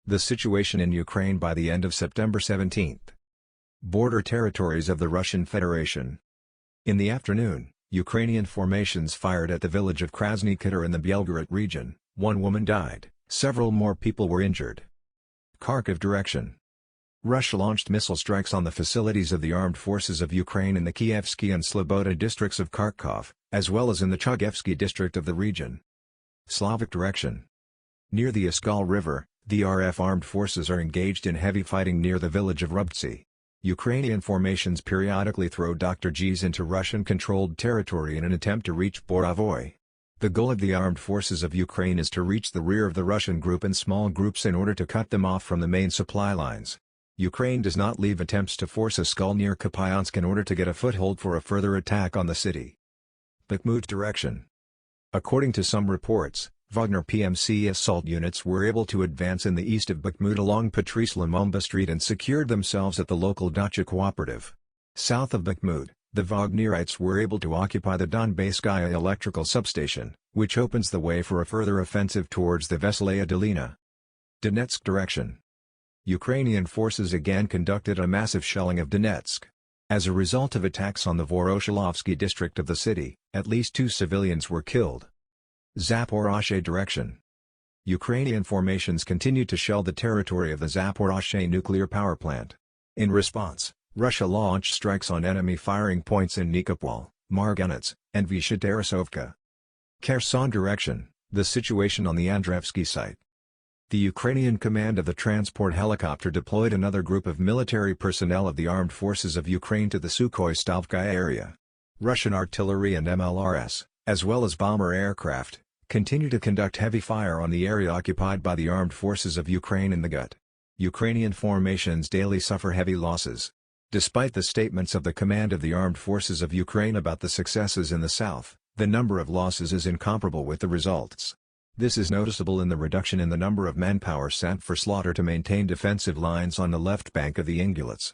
The situation in Ukraine by the end of September 17. Border territories of the Russian Federation. In the afternoon, Ukrainian formations fired at the village of Krasny Khutor in the Belgorod region. One woman died, several more people were injured. Kharkiv direction. Russia launched missile strikes on the facilities of the armed forces of Ukraine in the Kievsky and Sloboda districts of Kharkov, as well as in the Chuguevsky district of the region. Slavic direction. Near the Oskol River, the RF armed forces are engaged in heavy fighting near the village of Rubtsy. Ukrainian formations periodically throw DRGs into Russian-controlled territory in an attempt to reach Borovoye. The goal of the armed forces of Ukraine is to reach the rear of the Russian group in small groups in order to cut them off from the main supply lines. Ukraine does not leave attempts to force Oskol near Kupiansk in order to get a foothold for a further attack on the city. Bakhmut direction. According to some reports, Wagner PMC assault units were able to advance in the east of Bakhmut along Patrice-Lumumba Street and secured themselves at the local Dacha cooperative. South of Bakhmut, the Wagnerites were able to occupy the Donbayskaya electrical substation, which opens the way for a further offensive towards the Veselaya Dolina. Donetsk direction. Ukrainian forces again conducted a massive shelling of Donetsk. As a result of attacks on the Voroshilovsky district of the city, at least 2 civilians were killed. Zaporozhye direction. Ukrainian formations continued to shell the territory of the Zaporozhye nuclear power plant. In response, Russia launched strikes on enemy firing points in Nikopol, Marganets, and Vyshya-Tarasovka. Kherson direction. The situation on the Andreevsky site. The Ukrainian command of the transport helicopter deployed another group of military personnel of the armed forces of Ukraine to the Sukhoi-Stavkaya area. Russian artillery and MLRS, as well as bomber aircraft, continue to conduct heavy fire on the area occupied by the armed forces of Ukraine in the Gut. Ukrainian formations daily suffer heavy losses. Despite the statements of the command of the armed forces of Ukraine about the successes in the south, the number of losses is incomparable with the results. This is noticeable in the reduction in the number of manpower sent for slaughter to maintain defensive lines on the left bank of the Ingulets.